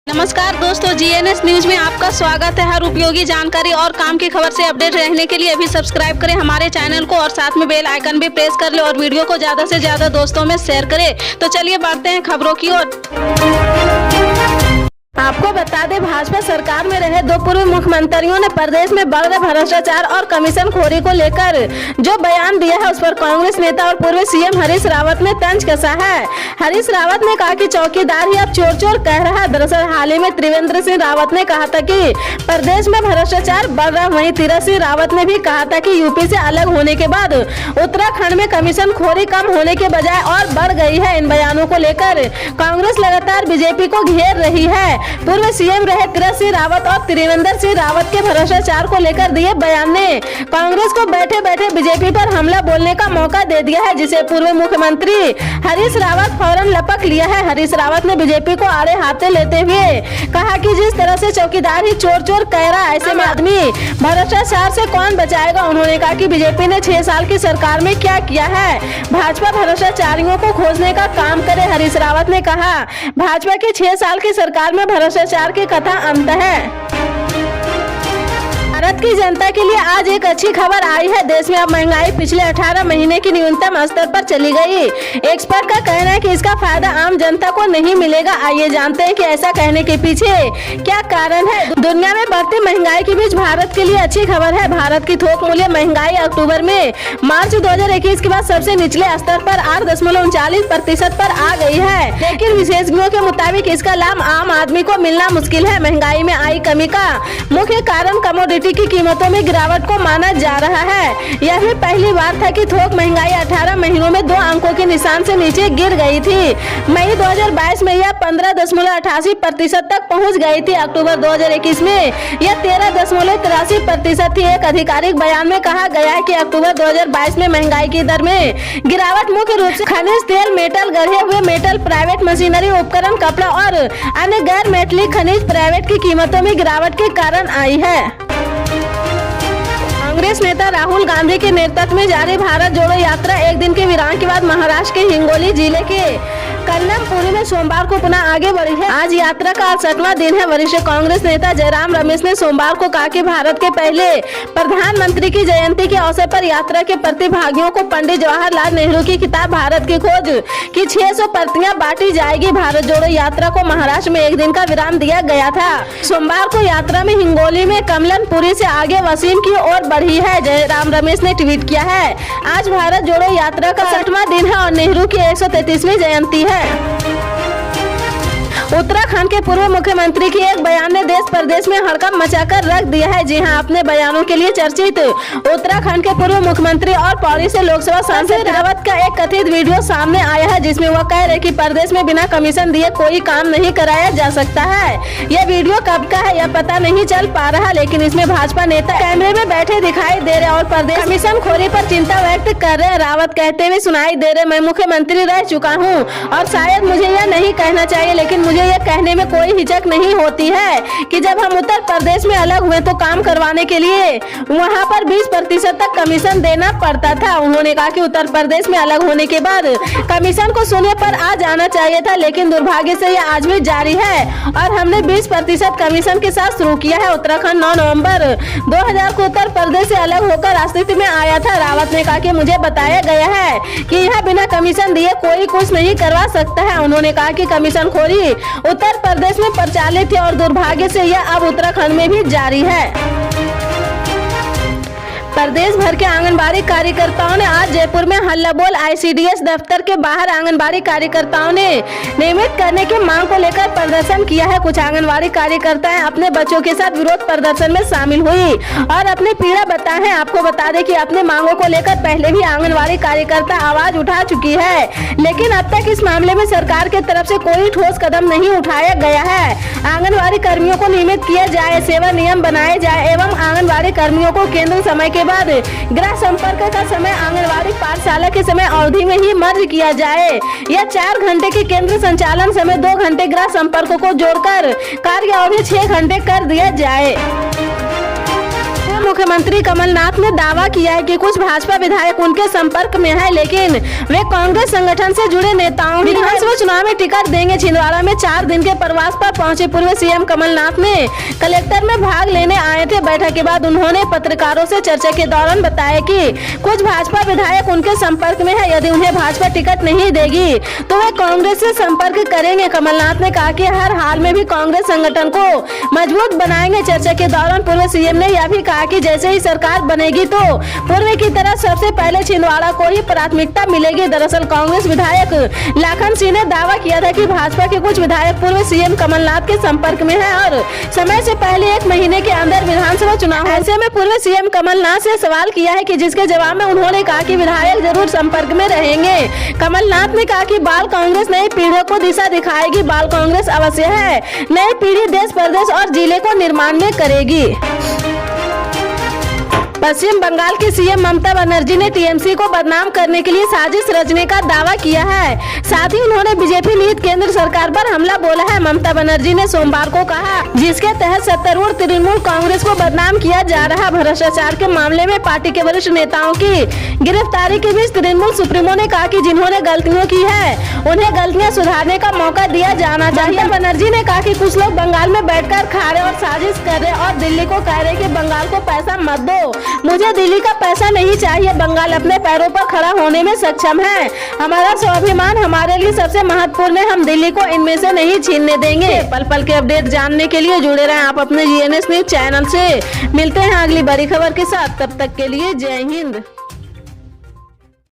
नमस्कार दोस्तों, GNS news में आपका स्वागत है। हर उपयोगी जानकारी और काम की खबर से अपडेट रहने के लिए अभी सब्सक्राइब करें हमारे चैनल को और साथ में बेल आइकन भी प्रेस कर ले और वीडियो को ज्यादा से ज्यादा दोस्तों में शेयर करें। तो चलिए बढ़ते हैं खबरों की ओर। आपको बता दें, भाजपा सरकार में रहे दो पूर्व मुख्यमंत्रियों ने प्रदेश में बढ़ रहे भ्रष्टाचार और कमीशन खोरी को लेकर जो बयान दिया है उस पर कांग्रेस नेता और पूर्व सीएम हरीश रावत ने तंज कसा है। हरीश रावत ने कहा कि चौकीदार ही अब चोर चोर कह रहा है। दरअसल हाल ही में त्रिवेंद्र सिंह रावत ने कहा था कि प्रदेश में भ्रष्टाचार बढ़ रहा। वहीं तीरथ सिंह रावत ने भी कहा था कि यूपी से अलग होने के बाद उत्तराखंड में कमीशन खोरी कम होने के बजाय और बढ़ गई है। इन बयानों को लेकर कांग्रेस लगातार बीजेपी को घेर रही है। पूर्व सीएम रहे तीरथ सिंह रावत और त्रिवेंद्र सिंह रावत के भ्रष्टाचार को लेकर दिए बयान ने कांग्रेस को बैठे बैठे बीजेपी पर हमला बोलने का मौका दे दिया है, जिसे पूर्व मुख्यमंत्री हरीश रावत फौरन लपक लिया है। हरीश रावत ने बीजेपी को आड़े हाथे लेते हुए कहा कि जिस तरह से चौकीदार ही चोर चोर कह रहा है, ऐसे में आदमी भ्रष्टाचार से कौन बचाएगा। उन्होंने कहा कि बीजेपी ने 6 साल की सरकार में क्या किया है, भाजपा भ्रष्टाचारियों को खोजने का काम करे। हरीश रावत ने कहा, भाजपा के 6 साल की सरकार में भ्रष्टाचार की कथा अंत है। भारत की जनता के लिए आज एक अच्छी खबर आई है। देश में अब महंगाई पिछले 18 महीने की न्यूनतम स्तर पर चली गई। एक्सपर्ट का कहना है कि इसका फायदा आम जनता को नहीं मिलेगा। आइए जानते हैं कि ऐसा कहने के पीछे क्या कारण है। दुनिया में बढ़ती महंगाई के बीच भारत के लिए अच्छी खबर है। भारत की थोक मूल्य महंगाई अक्टूबर में मार्च 2021 के बाद सबसे निचले स्तर पर 8.39% पर आ गई है। लेकिन विशेषज्ञों के मुताबिक इसका लाभ आम आदमी को मिलना मुश्किल है। महंगाई में आई कमी का मुख्य कारण कमोडिटी की कीमतों में गिरावट को माना जा रहा है। यह भी पहली बार था कि थोक महंगाई 18 महीनों में 2 अंकों के निशान से नीचे गिर गई थी। मई 2022 में यह 15.88% तक पहुंच गई थी। अक्टूबर 2021 में यह 13.83% थी। एक आधिकारिक बयान में कहा गया है कि अक्टूबर 2022 में महंगाई की दर में गिरावट मुख्य रूप से खनिज तेल, मेटल, गढ़े हुए मेटल, प्राइवेट मशीनरी, उपकरण, कपड़ा और अन्य गैर मेटलिक खनिज प्राइवेट की कीमतों में गिरावट के कारण आई है। कांग्रेस नेता राहुल गांधी के नेतृत्व में जारी भारत जोड़ो यात्रा एक दिन के विराम के बाद महाराष्ट्र के हिंगोली जिले के कन्नमपुरी में सोमवार को पुनः आगे बढ़ी है। आज यात्रा का 68वां दिन है। वरिष्ठ कांग्रेस नेता जयराम रमेश ने सोमवार को कहा कि भारत के पहले प्रधानमंत्री की जयंती के अवसर पर यात्रा के प्रतिभागियों को पंडित जवाहरलाल नेहरू की किताब भारत की खोज की 600 प्रतियां बांटी जाएगी। भारत जोड़ो यात्रा को महाराष्ट्र में एक दिन का विराम दिया गया था। सोमवार को यात्रा में हिंगोली में कमलनपुरी से आगे वसीम की ओर बढ़ी है। जयराम रमेश ने ट्वीट किया है, आज भारत जोड़ो यात्रा का 60वां दिन है और नेहरू की 133वीं जयंती है। उत्तराखंड के पूर्व मुख्यमंत्री की एक बयान ने देश प्रदेश में हड़कंप मचाकर रख दिया है। जी हां, अपने बयानों के लिए चर्चित उत्तराखंड के पूर्व मुख्यमंत्री और पौड़ी से लोकसभा सांसद रावत का एक कथित वीडियो सामने आया है, जिसमें वह कह रहे कि प्रदेश में बिना कमीशन दिए कोई काम नहीं कराया जा सकता है। यह वीडियो कब का है यह पता नहीं चल पा रहा, लेकिन इसमें भाजपा नेता कैमरे में बैठे दिखाई दे रहे और प्रदेश कमीशन खोरी पर चिंता व्यक्त कर रहे हैं। रावत कहते हुए सुनाई दे रहे, मैं मुख्यमंत्री रह चुका हूँ और शायद मुझे यह नहीं कहना चाहिए, लेकिन मुझे यह कहने में कोई हिचक नहीं होती है कि जब हम उत्तर प्रदेश में अलग हुए तो काम करवाने के लिए वहां पर 20% तक कमीशन देना पड़ता था। उन्होंने कहा कि उत्तर प्रदेश में अलग होने के बाद कमीशन को शून्य पर आ जाना चाहिए था, लेकिन दुर्भाग्य से यह आज भी जारी है और हमने 20% कमीशन के साथ शुरू किया है। उत्तराखंड 9 नवंबर 2000 को उत्तर प्रदेश से अलग होकर अस्तित्व में आया था। रावत ने कहा कि मुझे बताया गया है कि यह बिना कमीशन दिए कोई कुछ नहीं करवा सकता है। उन्होंने कहा कि कमीशन खोरी उत्तर प्रदेश में प्रचलित है और दुर्भाग्य से यह अब उत्तराखंड में भी जारी है। प्रदेश भर के आंगनबाड़ी कार्यकर्ताओं ने आज जयपुर में हल्ला बोल आईसीडीएस दफ्तर के बाहर आंगनबाड़ी कार्यकर्ताओं ने नियमित करने की मांग को लेकर प्रदर्शन किया है। कुछ आंगनबाड़ी कार्यकर्ताएं अपने बच्चों के साथ विरोध प्रदर्शन में शामिल हुई और अपनी पीड़ा बताएं। आपको बता दें कि अपने मांगों को लेकर पहले भी आंगनबाड़ी कार्यकर्ता आवाज उठा चुकी है, लेकिन अब तक इस मामले में सरकार की तरफ से कोई ठोस कदम नहीं उठाया गया है। आंगनबाड़ी कर्मियों को नियमित किया जाए, सेवा नियम बनाए जाए एवं आंगनबाड़ी कर्मियों को केंद्र समय के बाद गृह संपर्क का समय आंगनबाड़ी पाठशाला के समय अवधि में ही मर्ज किया जाए। यह 4 घंटे के केंद्र संचालन समय 2 घंटे गृह संपर्क को जोड़कर कार्य अवधि 6 घंटे कर दिया जाए। मुख्यमंत्री कमलनाथ ने दावा किया है कि कुछ भाजपा विधायक उनके संपर्क में है, लेकिन वे कांग्रेस संगठन से जुड़े नेताओं विधानसभा चुनाव में टिकट देंगे। छिंदवाड़ा में 4 दिन के प्रवास पर पहुंचे पूर्व सीएम कमलनाथ ने कलेक्टर में भाग लेने आए थे। बैठक के बाद उन्होंने पत्रकारों से चर्चा के दौरान बताया कि कुछ भाजपा विधायक उनके संपर्क में है, यदि उन्हें भाजपा टिकट नहीं देगी तो वे कांग्रेस से संपर्क करेंगे। कमलनाथ ने कहा कि हर हाल में भी कांग्रेस संगठन को मजबूत बनाएंगे। चर्चा के दौरान पूर्व सीएम ने यह भी कहा कि जैसे ही सरकार बनेगी तो पूर्व की तरह सबसे पहले छिंदवाड़ा को ही प्राथमिकता मिलेगी। दरअसल कांग्रेस विधायक लाखन सिंह ने दावा किया था कि भाजपा के कुछ विधायक पूर्व सीएम कमलनाथ के संपर्क में हैं और समय से पहले 1 महीने के अंदर विधानसभा चुनाव। ऐसे में पूर्व सीएम कमलनाथ से सवाल किया है कि जिसके जवाब में उन्होंने कहा कि विधायक जरूर संपर्क में रहेंगे। कमलनाथ ने कहा कि बाल कांग्रेस नई पीढ़ी को दिशा दिखाएगी। बाल कांग्रेस अवश्य है, नई पीढ़ी देश प्रदेश और जिले को निर्माण में करेगी। पश्चिम बंगाल की सीएम ममता बनर्जी ने टीएमसी को बदनाम करने के लिए साजिश रचने का दावा किया है। साथ ही उन्होंने बीजेपी नीति केंद्र सरकार पर हमला बोला है। ममता बनर्जी ने सोमवार को कहा, जिसके तहत सत्तारूढ़ तृणमूल कांग्रेस को बदनाम किया जा रहा। भ्रष्टाचार के मामले में पार्टी के वरिष्ठ नेताओं की गिरफ्तारी के बीच तृणमूल सुप्रीमो ने कहा कि जिन्होंने गलतियां की है उन्हें गलतियां सुधारने का मौका दिया जाना चाहिए। ममता बनर्जी ने कहा कि कुछ लोग बंगाल में बैठकर खा रहे और साजिश कर रहे और दिल्ली को कह रहे कि बंगाल को पैसा मत दो। मुझे दिल्ली का पैसा नहीं चाहिए। बंगाल अपने पैरों पर खड़ा होने में सक्षम है। हमारा स्वाभिमान हमारे लिए सबसे महत्वपूर्ण है। हम दिल्ली को इनमें से नहीं छीनने देंगे। पल पल के अपडेट जानने के लिए जुड़े रहें आप अपने जीएनएस न्यूज चैनल से। मिलते हैं अगली बड़ी खबर के साथ, तब तक के लिए जय हिंद।